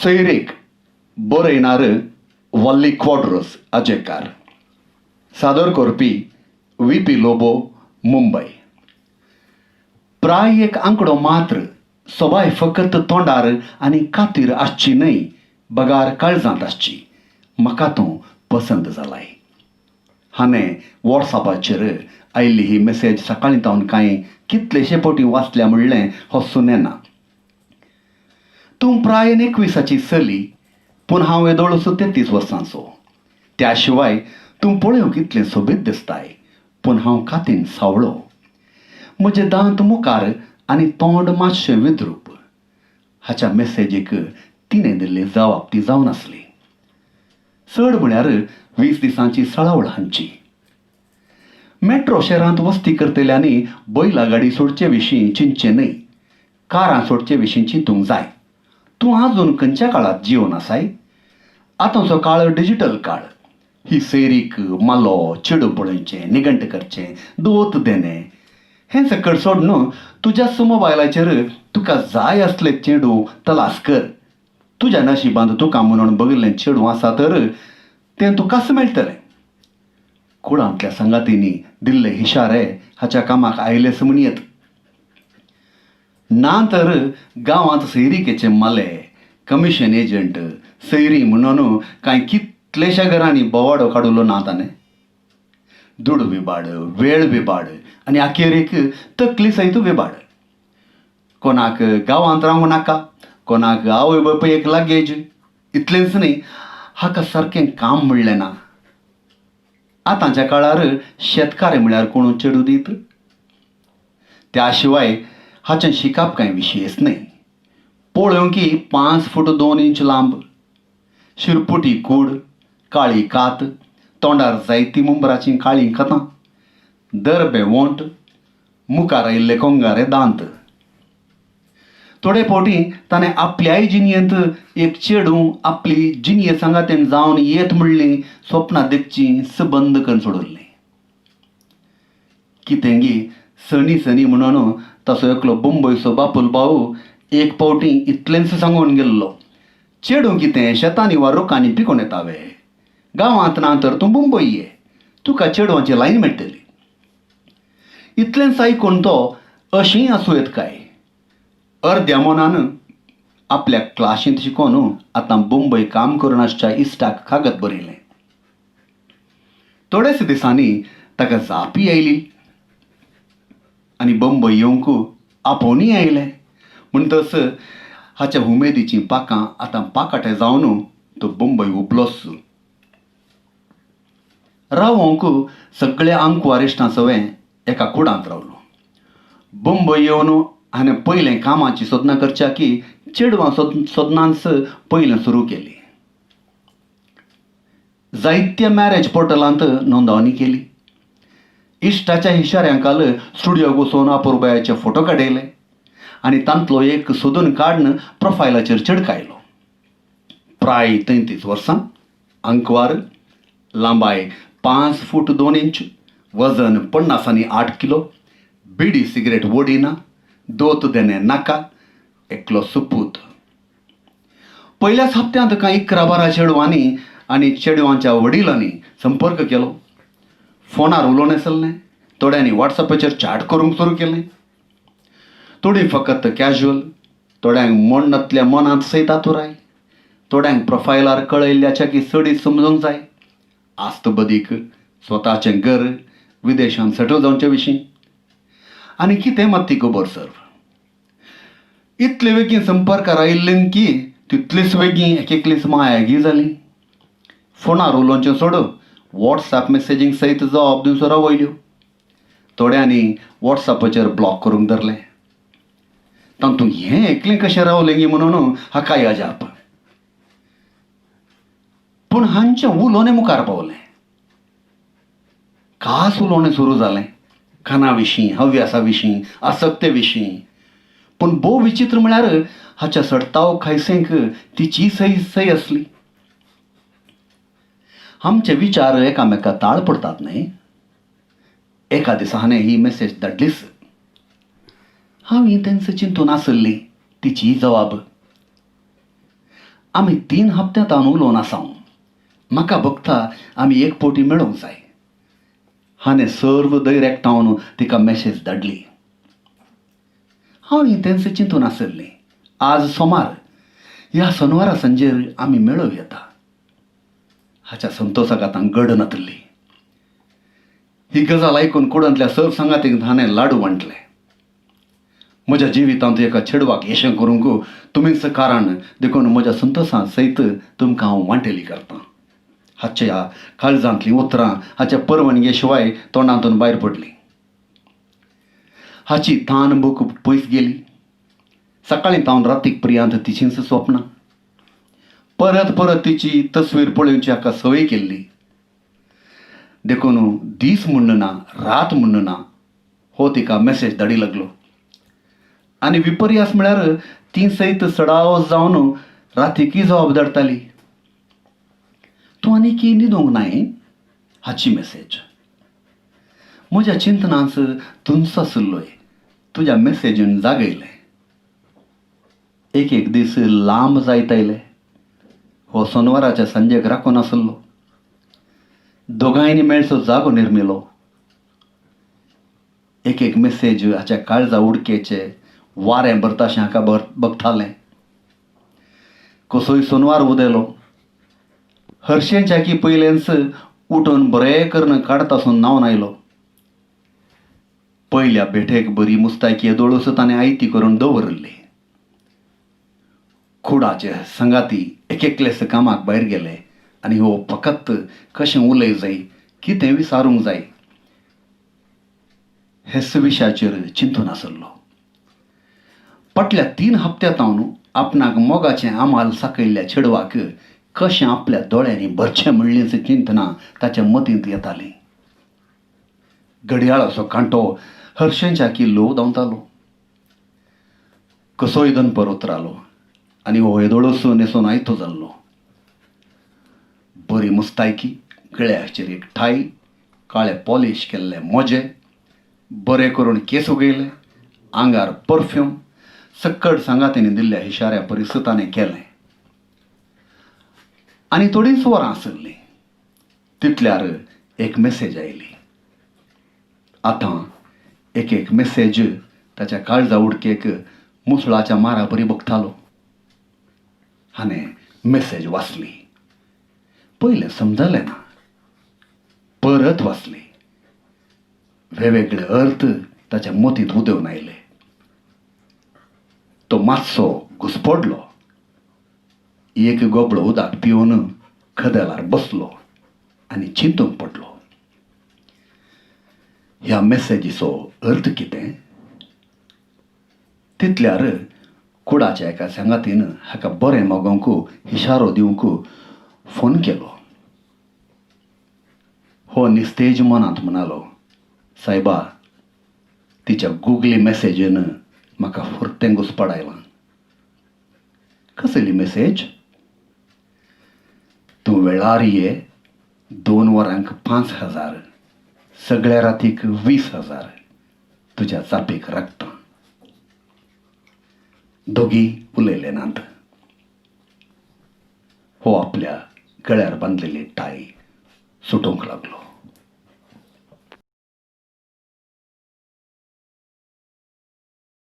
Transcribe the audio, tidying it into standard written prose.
सैरेक बरयणार वल्ली क्वॉड्रस अजेकार. सादर करपी वी.पी. लोबो, मुंबय. प्राय एक आंकडो मात्र सोबाय फकत तोंडार आनी खातीर आसची न्हय, बगार काळजांत आसची. म्हाका तूं पसंत जालाय. हांवें वॉट्सॅपाचेर आयिल्ली ही मेसेज सकाळीं तावन कांय कितलेशे फावटी वाचल्या म्हणलें हसून येना. तूं प्राय 21 चली, पूण हांव येदोळूच 33 वर्सांचो. त्या शिवाय तूं पळयोवंक कितलें सोबीत दिसताय, पूण हांव कातीन सावळो. म्हजे दांत मुखार आनी तोंड मातशें विद्रूप. हाच्या मेसेजीक तिणें दिल्ली जबाब ती जावन आसली. चड म्हळ्यार 20 दिसांची सळावळ हांची. मेट्रो शारांत वस्ती करतल्यांनी बैलागाडी सोडचे विशीं चिंतचें न्हय, कारां सोडचे विशीं चिंतूंक जाय. तूं आजून खंयच्या काळांत जिवन आसाय? आतांचो काळ डिजिटल काळ. ही सैरीक, मालो, चेडूं पळोवचें, निगंट करचें, दोत देणे हें सकट सोडून तुज्याच मोबायलाचेर तुका जाय असलें चेडूं तलास कर. तुज्या नशिबांत तुका म्हणून बगिल्लें चेडूं आसा तर तें तुकाच मेळटलें. कुळांतल्या संगातींनी दिल्ले इशारे हाच्या कामाक आयलेच म्हणयत. ना तर गांवांत सैरीकेचे माले, कमिशन एजंट, सैरी म्हणून कांय कितलेशा घरांनी बोवाडो काडुलो ना ताणें. दूड विबाड, वेळ विबाड आनी अखेरेक तकली सयत विबाड. कोणाक गांवांत रावूंक नाका, कोणाक आवय बापायक लागेज. इतलेंच न्हय, हाका सारकें काम म्हणलें ना. आतांच्या काळार शेतकार म्हळ्यार कोण चेडूं दीत? त्या शिवाय हाचें शिकप कांय विशेश न्हय. पळोवंकी 5 फूट 2 इंच लांब, शिरपुटी कूड, काळी कात, तोंडार जायती मुंबराचीं काळीं कतां, दरबे वोंट, मुखार आयिल्ले कोंगारे दांत. थोडे फावटी ताणें आपल्याय जिणयेंत एक चेडूं आपली जिणये सांगातेन जावन येत म्हणलीं स्वप्नां देखचीं सबंद करून सोडुल्लीं. कितेंगी सणी म्हणून तसो एकलो मुंबयचो बापूल भाऊ एक फावटी इतलेंच सांगून गेल्लो, चेडूं कितें शेतांनी वा रुखांनी पिकोवन येतावे. गांवांत ना तर तूं मुंबय ये, तुका चेडवांची लायन मेळटली. इतलेंच आयकून तो अशीं आसूं येत काय. अर्द्या मनान आपल्या क्लाशींत शिकोवन आतां मुंबय काम करून आसच्या इश्टाक कागद बरयलें. थोडेच दिसांनी ताका जापी आयली आनी मुंबय येवंक आपोवनूय आयलें. म्हणटच हाच्या उमेदीचीं पाकां आतां पाकाटे जावन तो मुंबय उबलोच. रावोंक सगळ्या आंकवारिश्टांसवें एका कुडांत रावलो. मुंबय येवन हाणें पयलें कामाची सोदना करच्या की चेडवां सोदनांच पयलें सुरू केली. जायत्या मॅरेज पोर्टलांत नोंदवणी केली. इश्टाच्या इशाऱ्यांकाल स्टुडिओ वचून अपुरबायाचे फोटो काडयले आनी तांतलो एक सोदून काडून प्रोफायलाचेर चिडकायलो. प्राय 33 वर्सां, आंकवार, लांबाय 5 फूट 2 इंच, वजन 50 आनी 8 किलो, बिडी सिगरेट वडिना, दोत देणे नाका, एकलो सुपूत. पयल्याच हप्त्यांत कांय 11-12 चेडवांनी आनी चेडवांच्या वडिलांनी संपर्क केलो. फोनार उलोवणें चल्लें. थोड्यांनी वॉट्सॅपाचेर चॅट करूंक सुरू केलें. थोडीं फकत कॅज्युअल, थोड्यांक मनांतल्या मनांत सयत आतुराय, थोड्यांक प्रोफायलार कळयल्ल्याच्या की चडी समजूंक जाय. आस्त बदीक, स्वताचें घर, विदेशांत सेटल जावचे विशीं आनी कितें मात ती खबर सर्व. इतले बेगीन संपर्कार आयिल्लीं की तितलीच बेगीन एकेकलीच मायागी जाली. फोनार उलोवचें सोड, वॉट्सॅप मेसेजींक सयत जबाब दिवचो रावयल्यो. थोड्यांनी वॉट्सॅपाचेर ब्लॉक करूंक धरलें. तातूंत हें एकलें कशें रावलें गी म्हणून हाकाय अजाप. पूण हांचें उलोवणें मुखार पावलें. खास उलोवणें सुरू जालें. खाना विशीं, हव्यासा विशीं, आसक्ते विशीं. पूण भोव विचित्र म्हळ्यार हाच्या सडताव खायसेंक तिची सय आसली. आमचे विचार एकामेका ताळ पडटात न्हय. एका दिसा हाणें ही मेसेज धाडलीच. हांव तेंच चिंतून आसली तिची जबाब. आमी 3 हप्त्यांत उलोवन आसां. म्हाका बघता आमी एक पोटी मेळोवंक जाय. हाणें सर्व दैर एकठांवन तिका मॅसेज धाडली. हांव तेंचे चिंतून आसलें, आज सोमार ह्या शेनवारा सांजेर आमी मेळोव येता. हाच्या संतोशाक आतां गड नातली. ही गजाल आयकून कुडांतल्या सर्व सांगातीक हाणें लाडू वांटले. म्हज्या जिवितांत एका चेडवाक येशें करूंक तुमीच कारण देखून म्हज्या संतोशा सयत तुमकां हांव वांटेली करतां. हाच्या काळजांतलीं उतरां हाच्या परवणगे शिवाय तोंडांतून भायर पडलीं. हाची थान बूक पयस गेली. सकाळीं तावन रातीक पर्यंत तिचींच स्वप्नां. परत परत तिची तस्वीर पळोवची हाका संवय केल्ली. देखून दीस म्हणना ना, रात म्हणना ना, हो तिका मॅसेज धाडी लागलो. आनी विपर्यास म्हळ्यार ती सयत सडाव जावन रातीकी जबाब धाडटाली. तूं आनीक न्हिदोंक नाय? हाची मॅसेज. म्हज्या चिंतनांच तुंच आसलोय. तुज्या मॅसेजीन जागयलें. एक दीस लांब जायत आयले. हो शेनवाराच्या सांजेक राखून आसलो. दोगांयनी मेळचो जागो निर्मिलो. एक मॅसेज हाच्या काळजा उडकेचे वारें भरताशें हाका बगतालें. कसोय शेनवार उदेलो. हरशेंच्या की पयलेंच उठून बरें करून काडतासून न्हांवन आयलो. पयल्या भेटेक बरी मुस्तायकी येदोळूच ताणें आयती करून दवरली. खुडाचे संगाती एकलेस कामाक भायर गेले आनी हो फकत कशें उलय जाय, कितें विचारूंक जाय हेच विशयाचेर चिंतून आसलो. फाटल्या 3 हप्त्यांत आपणाक मोगाचें आमाल साकयल्ल्या चेडवाक कशें आपल्या दोळ्यांनी भरचें म्हणलींच चिंतनां ताच्या मतींत येतालीं. घडयाळाचो कांटो हरशेंच्या की ल्हव धांवतालो. कसोय दनपर उतरालो आनी हो येदोळूच न्हेसून आयतो जाल्लो. बरी मुस्तायकी, गळ्याचेर एक ठाई, काळे पॉलिश केल्ले मोजे, बरे करून केस उगयले, आंगार परफ्यूम, सक्कड सांगातींनी दिल्ल्या इशाऱ्या परीस ताणें केलें. आनी थोडींच वरां आसलीं. तितल्यार एक मॅसेज आयली. आतां एक मॅसेज ताच्या काळजा उडकेक मुसळाच्या मारा परी बगतालो. हाणें मॅसेज वाचली. पयलें समजलें ना. परत वाचली. वेगवेगळे अर्थ ताच्या मतींत उदेवन आयले. तो मातसो घुसपडलो. एक गोबळो उदक पिवन कदेलार बसलो आनी चिंतूंक पडलो. ह्या मॅसेजीचो अर्थ कितें? तितल्यार कुडाच्या एका सांगातीन हाका बरें मोगोंक इशारो दिवंक फोन केलो. हो निस्तेज मनांत म्हणालो, सायबा, तिच्या गुगली मॅसेजीन म्हाका फुर्तें घुसपड आयलां. कसली मॅसेज? तूं वेळार ये, 2 वरांक 5,000, सगळ्या रातीक 20,000, तुज्या चापेक राखतां. दोगी उलयले नात. हो आपल्या गळ्यार बांदलेली टाय सुटोवंक लागलो.